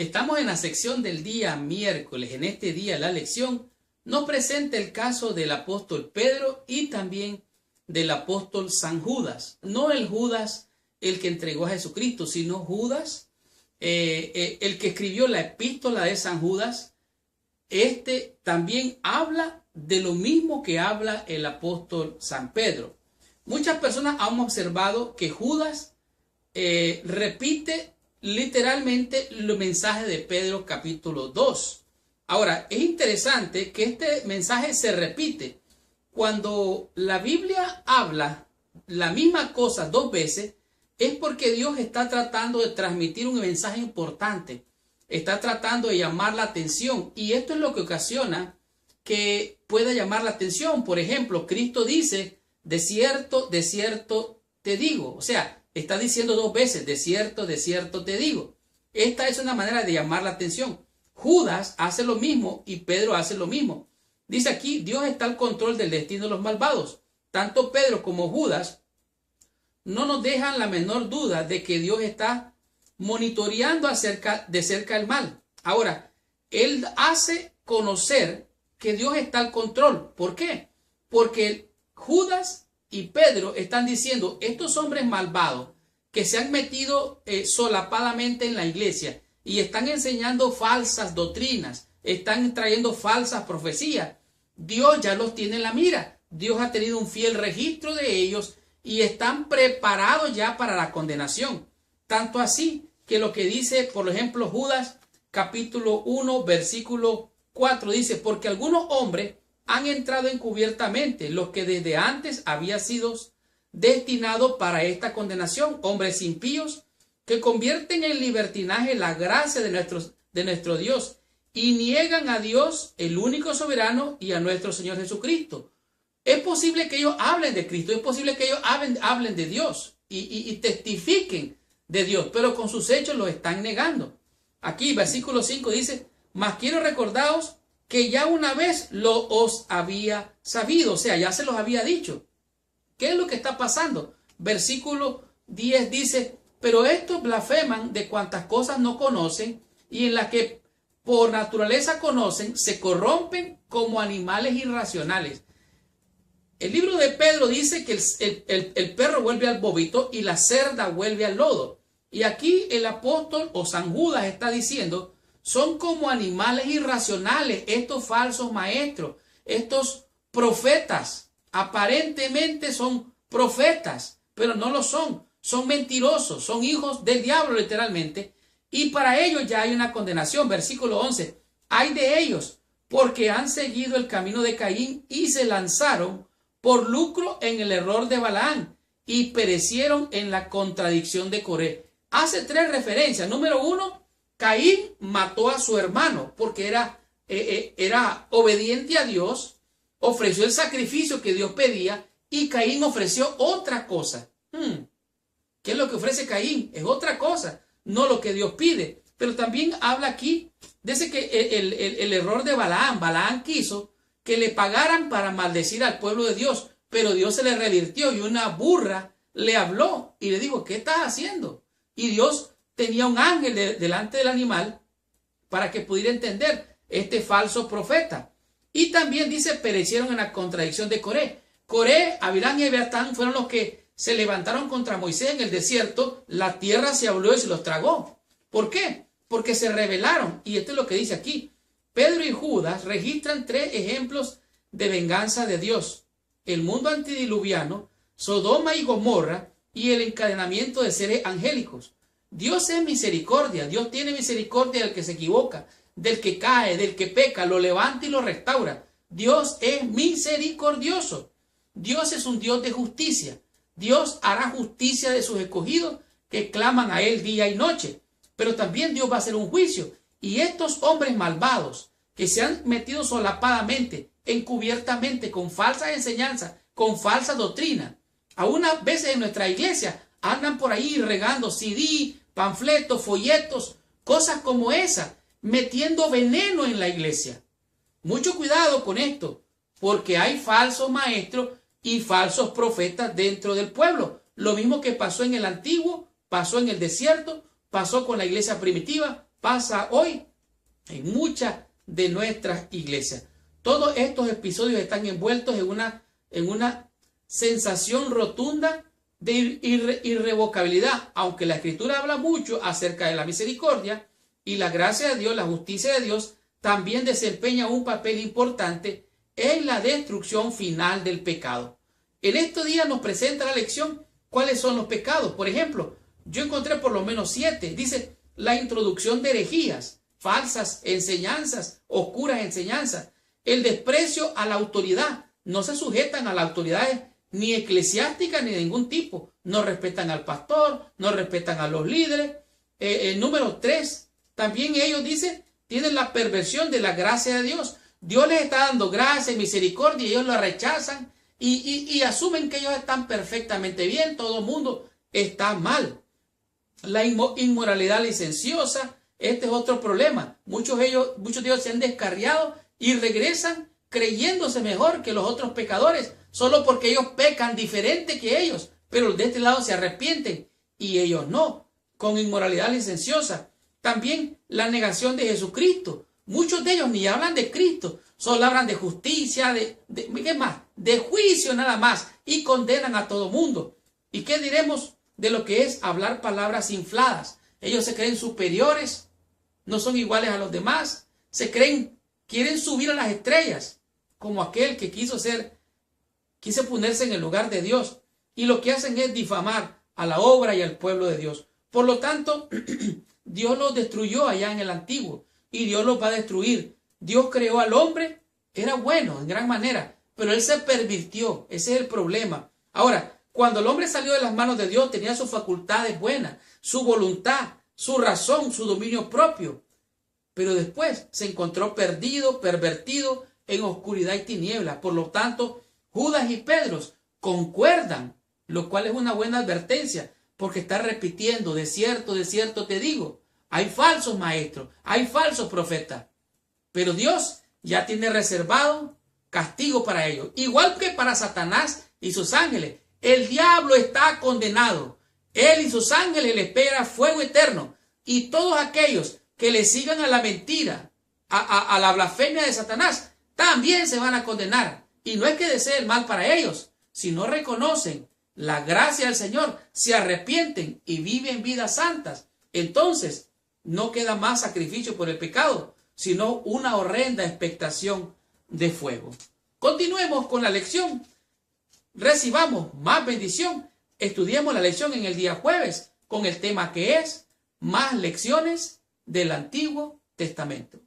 Estamos en la sección del día miércoles. En este día la lección nos presenta el caso del apóstol Pedro y también del apóstol San Judas. No el Judas el que entregó a Jesucristo, sino Judas, el que escribió la epístola de San Judas. Este también habla de lo mismo que habla el apóstol San Pedro. Muchas personas han observado que Judas repite literalmente el mensaje de Pedro capítulo 2. Ahora, es interesante que este mensaje se repite. Cuando la Biblia habla la misma cosa dos veces, es porque Dios está tratando de transmitir un mensaje importante. Está tratando de llamar la atención. Y esto es lo que ocasiona que pueda llamar la atención. Por ejemplo, Cristo dice, de cierto te digo. O sea, está diciendo dos veces, de cierto te digo. Esta es una manera de llamar la atención. Judas hace lo mismo y Pedro hace lo mismo. Dice aquí, Dios está al control del destino de los malvados. Tanto Pedro como Judas no nos dejan la menor duda de que Dios está monitoreando de cerca el mal. Ahora, Él hace conocer que Dios está al control. ¿Por qué? Porque Judas y Pedro están diciendo, estos hombres malvados que se han metido solapadamente en la iglesia y están enseñando falsas doctrinas, están trayendo falsas profecías, Dios ya los tiene en la mira. Dios ha tenido un fiel registro de ellos y están preparados ya para la condenación. Tanto así que lo que dice, por ejemplo, Judas capítulo 1, versículo 4, dice, porque algunos hombres han entrado encubiertamente, los que desde antes había sido destinados para esta condenación, hombres impíos que convierten en libertinaje la gracia de nuestro Dios y niegan a Dios, el único soberano, y a nuestro Señor Jesucristo. Es posible que ellos hablen de Cristo, es posible que ellos hablen de Dios y testifiquen de Dios, pero con sus hechos lo están negando. Aquí, versículo 5 dice, mas quiero recordaros que ya una vez lo os había sabido, o sea, ya se los había dicho. ¿Qué es lo que está pasando? Versículo 10 dice, pero estos blasfeman de cuantas cosas no conocen y en las que por naturaleza conocen, se corrompen como animales irracionales. El libro de Pedro dice que el perro vuelve al vómito y la cerda vuelve al lodo. Y aquí el apóstol o San Judas está diciendo, son como animales irracionales estos falsos maestros, estos profetas. Aparentemente son profetas, pero no lo son. Son mentirosos, son hijos del diablo literalmente. Y para ellos ya hay una condenación. Versículo 11. Hay de ellos, porque han seguido el camino de Caín y se lanzaron por lucro en el error de Balaam y perecieron en la contradicción de Coré. Hace tres referencias. Número 1, Caín mató a su hermano porque era obediente a Dios, ofreció el sacrificio que Dios pedía y Caín ofreció otra cosa. ¿Qué es lo que ofrece Caín? Es otra cosa, no lo que Dios pide. Pero también habla aquí de ese que el error de Balaam. Balaam quiso que le pagaran para maldecir al pueblo de Dios, pero Dios se le revirtió y una burra le habló y le dijo, ¿qué estás haciendo? Y Dios tenía un ángel delante del animal para que pudiera entender este falso profeta. Y también dice, perecieron en la contradicción de Coré. Coré, Abirán y Abiatán fueron los que se levantaron contra Moisés en el desierto, la tierra se habló y se los tragó. ¿Por qué? Porque se rebelaron. Y esto es lo que dice aquí. Pedro y Judas registran tres ejemplos de venganza de Dios. El mundo antediluviano, Sodoma y Gomorra y el encadenamiento de seres angélicos. Dios es misericordia. Dios tiene misericordia del que se equivoca, del que cae, del que peca, lo levanta y lo restaura. Dios es misericordioso. Dios es un Dios de justicia. Dios hará justicia de sus escogidos que claman a Él día y noche. Pero también Dios va a hacer un juicio. Y estos hombres malvados que se han metido solapadamente, encubiertamente, con falsas enseñanzas, con falsa doctrina, algunas veces en nuestra iglesia andan por ahí regando CD, panfletos, folletos, cosas como esas, metiendo veneno en la iglesia. Mucho cuidado con esto, porque hay falsos maestros y falsos profetas dentro del pueblo. Lo mismo que pasó en el antiguo, pasó en el desierto, pasó con la iglesia primitiva, pasa hoy en muchas de nuestras iglesias. Todos estos episodios están envueltos en una sensación rotunda de irrevocabilidad, aunque la Escritura habla mucho acerca de la misericordia y la gracia de Dios, la justicia de Dios, también desempeña un papel importante en la destrucción final del pecado. En estos días nos presenta la lección cuáles son los pecados. Por ejemplo, yo encontré por lo menos 7. Dice, la introducción de herejías, falsas enseñanzas, oscuras enseñanzas, el desprecio a la autoridad. No se sujetan a las autoridades ni eclesiásticas ni de ningún tipo. No respetan al pastor, no respetan a los líderes. El número 3, también ellos dicen, tienen la perversión de la gracia de Dios. Dios les está dando gracia y misericordia y ellos lo rechazan y asumen que ellos están perfectamente bien, todo el mundo está mal. La inmoralidad licenciosa, este es otro problema. Muchos de ellos se han descarriado y regresan creyéndose mejor que los otros pecadores, solo porque ellos pecan diferente que ellos, pero de este lado se arrepienten y ellos no, con inmoralidad licenciosa. También la negación de Jesucristo. Muchos de ellos ni hablan de Cristo, solo hablan de justicia, ¿qué más? De juicio nada más, y condenan a todo mundo. ¿Y qué diremos de lo que es hablar palabras infladas? Ellos se creen superiores, no son iguales a los demás, quieren subir a las estrellas, como aquel que quiso ponerse en el lugar de Dios, y lo que hacen es difamar a la obra y al pueblo de Dios. Por lo tanto, Dios los destruyó allá en el antiguo, y Dios los va a destruir. Dios creó al hombre, era bueno en gran manera, pero él se pervirtió, ese es el problema. Ahora, cuando el hombre salió de las manos de Dios, tenía sus facultades buenas, su voluntad, su razón, su dominio propio, pero después se encontró perdido, pervertido, en oscuridad y tinieblas. Por lo tanto, Judas y Pedro concuerdan, lo cual es una buena advertencia, porque está repitiendo, de cierto te digo, hay falsos maestros, hay falsos profetas, pero Dios ya tiene reservado castigo para ellos, igual que para Satanás y sus ángeles. El diablo está condenado, él y sus ángeles le espera fuego eterno, y todos aquellos que le sigan a la mentira, a la blasfemia de Satanás, también se van a condenar. Y no es que desee el mal para ellos, si no reconocen la gracia del Señor, se arrepienten y viven vidas santas, entonces no queda más sacrificio por el pecado, sino una horrenda expectación de fuego. Continuemos con la lección, recibamos más bendición, estudiemos la lección en el día jueves con el tema que es más lecciones del Antiguo Testamento.